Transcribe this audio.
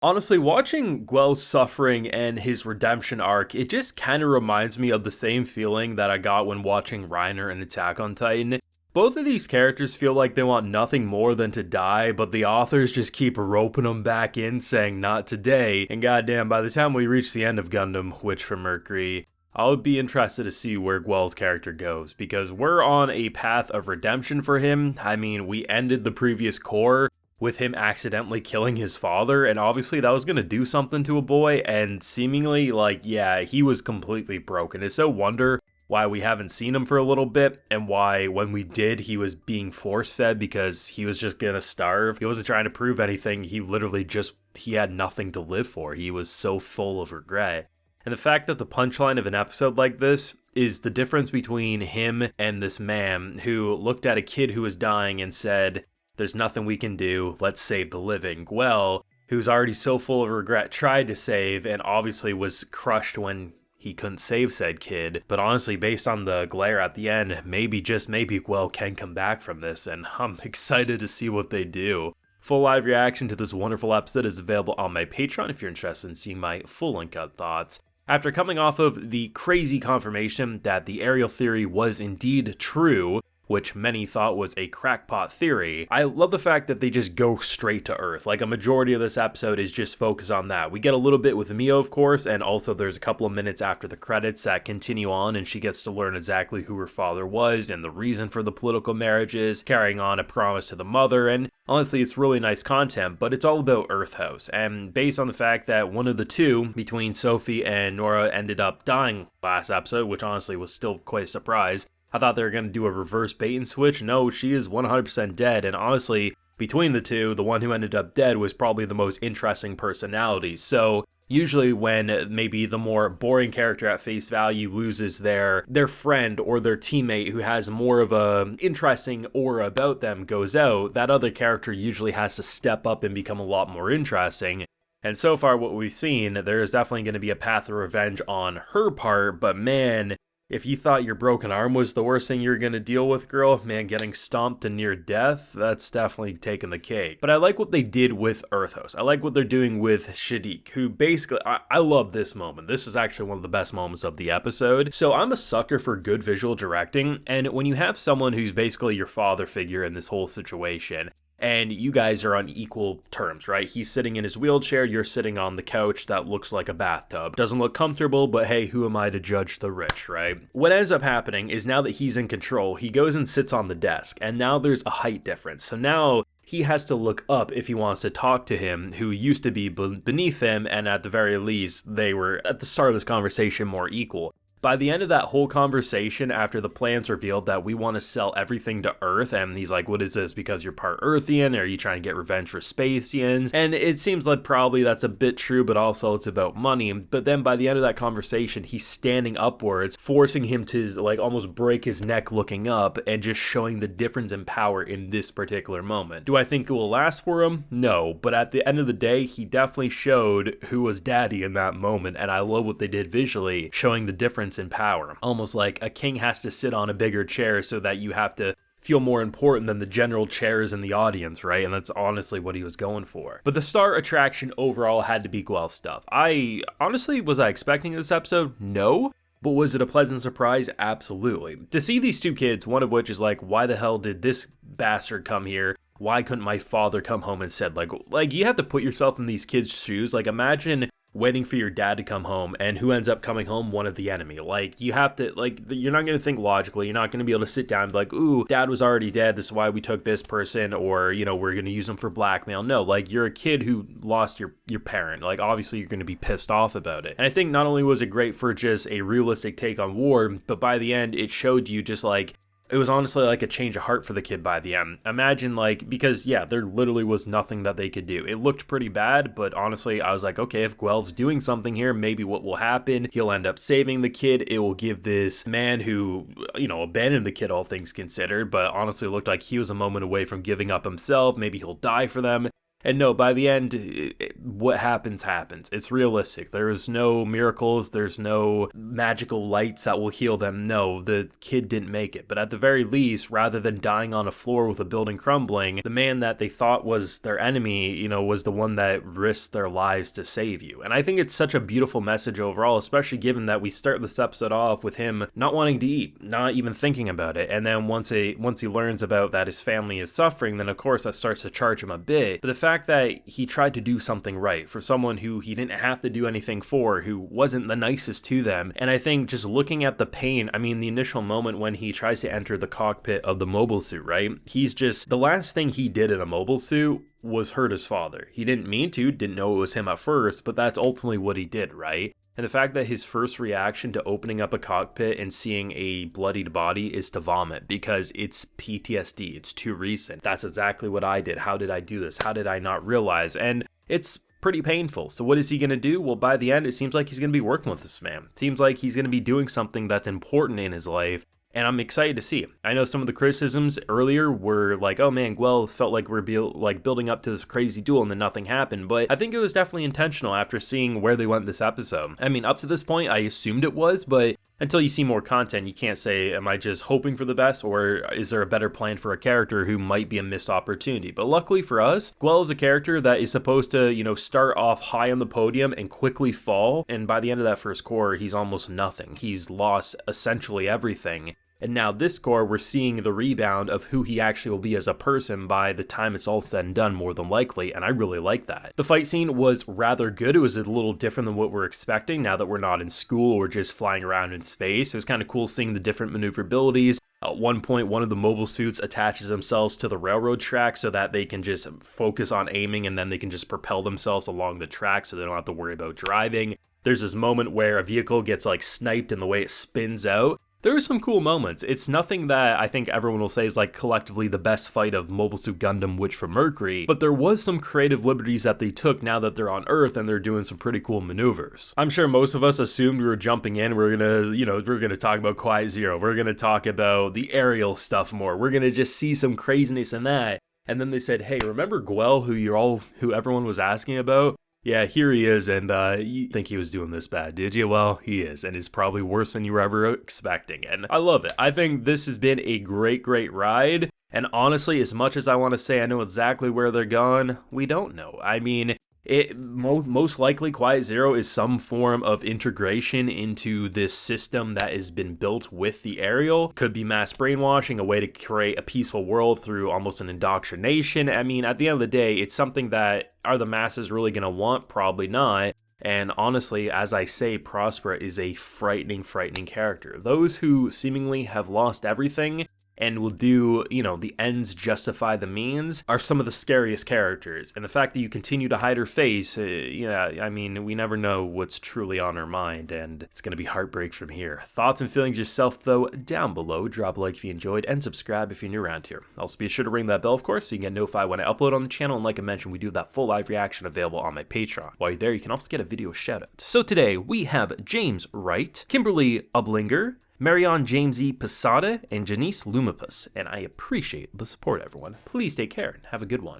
Honestly, watching Guel's suffering and his redemption arc, it just kind of reminds me of the same feeling that I got when watching Reiner in Attack on Titan. Both of these characters feel like they want nothing more than to die, but the authors just keep roping them back in, saying not today, and goddamn, by the time we reach the end of Gundam, Witch from Mercury, I would be interested to see where Guel's character goes, because we're on a path of redemption for him. I mean, we ended the previous core with him accidentally killing his father, and obviously that was gonna do something to a boy, and seemingly, like, yeah, he was completely broken. It's no wonder why we haven't seen him for a little bit, and why when we did, he was being force-fed because he was just gonna starve. He wasn't trying to prove anything, he literally just, he had nothing to live for. He was so full of regret. And the fact that the punchline of an episode like this is the difference between him and this man who looked at a kid who was dying and said, "There's nothing we can do, let's save the living." Guel, who's already so full of regret, tried to save and obviously was crushed when he couldn't save said kid. But honestly, based on the glare at the end, maybe, just maybe, Guel can come back from this, and I'm excited to see what they do. Full live reaction to this wonderful episode is available on my Patreon if you're interested in seeing my full uncut thoughts. After coming off of the crazy confirmation that the aerial theory was indeed true, which many thought was a crackpot theory, I love the fact that they just go straight to Earth. Like, a majority of this episode is just focused on that. We get a little bit with Mio, of course, and also there's a couple of minutes after the credits that continue on, and she gets to learn exactly who her father was and the reason for the political marriages, carrying on a promise to the mother, and honestly, it's really nice content, but it's all about Earth House. And based on the fact that one of the two, between Sophie and Nora, ended up dying last episode, which honestly was still quite a surprise, I thought they were going to do a reverse bait and switch. No, she is 100% dead, and honestly, between the two, the one who ended up dead was probably the most interesting personality. So usually when maybe the more boring character at face value loses their friend or their teammate who has more of a interesting aura about them goes out, that other character usually has to step up and become a lot more interesting. And so far what we've seen, there is definitely going to be a path of revenge on her part, but man, if you thought your broken arm was the worst thing you're going to deal with, girl, man, getting stomped to near death, that's definitely taking the cake. But I like what they did with Earth House. I like what they're doing with Shadiq, who basically, I love this moment. This is actually one of the best moments of the episode. So I'm a sucker for good visual directing, and when you have someone who's basically your father figure in this whole situation, and you guys are on equal terms, right? He's sitting in his wheelchair, you're sitting on the couch that looks like a bathtub. Doesn't look comfortable, but hey, who am I to judge the rich, right? What ends up happening is now that he's in control, he goes and sits on the desk, and now there's a height difference. So now he has to look up if he wants to talk to him, who used to be beneath him, and at the very least, they were, at the start of this conversation, more equal. By the end of that whole conversation, after the plan's revealed that we want to sell everything to Earth, and he's like, what is this, because you're part Earthian, or are you trying to get revenge for Spacians? And it seems like probably that's a bit true, but also it's about money. But then by the end of that conversation, he's standing upwards, forcing him to like almost break his neck looking up, and just showing the difference in power in this particular moment. Do I think it will last for him? No, but at the end of the day, he definitely showed who was daddy in that moment, and I love what they did visually, showing the difference in power. Almost like a king has to sit on a bigger chair so that you have to feel more important than the general chairs in the audience, right? And that's honestly what he was going for. But the star attraction overall had to be Guel's stuff. Was I expecting this episode? No. But was it a pleasant surprise? Absolutely. To see these two kids, one of which is like, why the hell did this bastard come here? Why couldn't my father come home and said, like you have to put yourself in these kids' shoes. Like, imagine waiting for your dad to come home, and who ends up coming home? One of the enemy. Like, you have to, like, you're not going to think logically. You're not going to be able to sit down and be like, ooh, dad was already dead, this is why we took this person, or, you know, we're going to use them for blackmail. No, like, you're a kid who lost your parent. Like, obviously you're going to be pissed off about it. And I think not only was it great for just a realistic take on war, but by the end it showed you just like, it was honestly like a change of heart for the kid by the end. Imagine, like, because yeah, there literally was nothing that they could do. It looked pretty bad, but honestly, I was like, okay, if Guel's doing something here, maybe what will happen, he'll end up saving the kid. It will give this man who, you know, abandoned the kid, all things considered, but honestly looked like he was a moment away from giving up himself. Maybe he'll die for them. And no, by the end, what happens, happens. It's realistic. There's no miracles. There's no magical lights that will heal them. No, the kid didn't make it. But at the very least, rather than dying on a floor with a building crumbling, the man that they thought was their enemy, you know, was the one that risked their lives to save you. And I think it's such a beautiful message overall, especially given that we start this episode off with him not wanting to eat, not even thinking about it. And then once he learns about that his family is suffering, then of course that starts to charge him a bit. But the fact that he tried to do something right for someone who he didn't have to do anything for, who wasn't the nicest to them. And I think just looking at the pain, I mean, the initial moment when he tries to enter the cockpit of the mobile suit, right? He's just, the last thing he did in a mobile suit was hurt his father. He didn't mean to, didn't know it was him at first, but that's ultimately what he did, right? And the fact that his first reaction to opening up a cockpit and seeing a bloodied body is to vomit because it's PTSD. It's too recent. That's exactly what I did. How did I do this? How did I not realize? And it's pretty painful. So what is he going to do? Well, by the end, it seems like he's going to be working with this man. It seems like he's going to be doing something that's important in his life. And I'm excited to see. I know some of the criticisms earlier were like, oh man, Guel felt like we're building up to this crazy duel and then nothing happened. But I think it was definitely intentional after seeing where they went this episode. I mean, up to this point, I assumed it was, but until you see more content, you can't say, am I just hoping for the best, or is there a better plan for a character who might be a missed opportunity? But luckily for us, Guel is a character that is supposed to, you know, start off high on the podium and quickly fall. And by the end of that first core, he's almost nothing. He's lost essentially everything. And now this core, we're seeing the rebound of who he actually will be as a person by the time it's all said and done, more than likely, and I really like that. The fight scene was rather good. It was a little different than what we're expecting now that we're not in school or just flying around in space. It was kind of cool seeing the different maneuverabilities. At one point, one of the mobile suits attaches themselves to the railroad track so that they can just focus on aiming and then they can just propel themselves along the track so they don't have to worry about driving. There's this moment where a vehicle gets like sniped and the way it spins out. There are some cool moments. It's nothing that I think everyone will say is like collectively the best fight of Mobile Suit Gundam Witch from Mercury, but there was some creative liberties that they took now that they're on Earth and they're doing some pretty cool maneuvers. I'm sure most of us assumed we were jumping in, we're gonna talk about Quiet Zero, we're gonna talk about the aerial stuff more, we're gonna just see some craziness in that. And then they said, hey, remember Guel, who everyone was asking about? Yeah, here he is, and you think he was doing this bad, did you? Well, he is, and it's probably worse than you were ever expecting, and I love it. I think this has been a great ride, and honestly, as much as I want to say I know exactly where they're going, we don't know. I mean, most likely Quiet Zero is some form of integration into this system that has been built with the aerial. Could be mass brainwashing, a way to create a peaceful world through almost an indoctrination. I mean, at the end of the day, it's something that are the masses really going to want? Probably not. And honestly, as I say, Prospera is a frightening character. Those who seemingly have lost everything and will do, the ends justify the means, are some of the scariest characters. And the fact that you continue to hide her face, we never know what's truly on her mind, and it's gonna be heartbreak from here. Thoughts and feelings yourself, though, down below. Drop a like if you enjoyed, and subscribe if you're new around here. Also, be sure to ring that bell, of course, so you can get notified when I upload on the channel, and like I mentioned, we do have that full live reaction available on my Patreon. While you're there, you can also get a video shout-out. So today, we have James Wright, Kimberly Ublinger, Marion James E. Posada, and Jannice Lumapas, and I appreciate the support, everyone. Please take care and have a good one.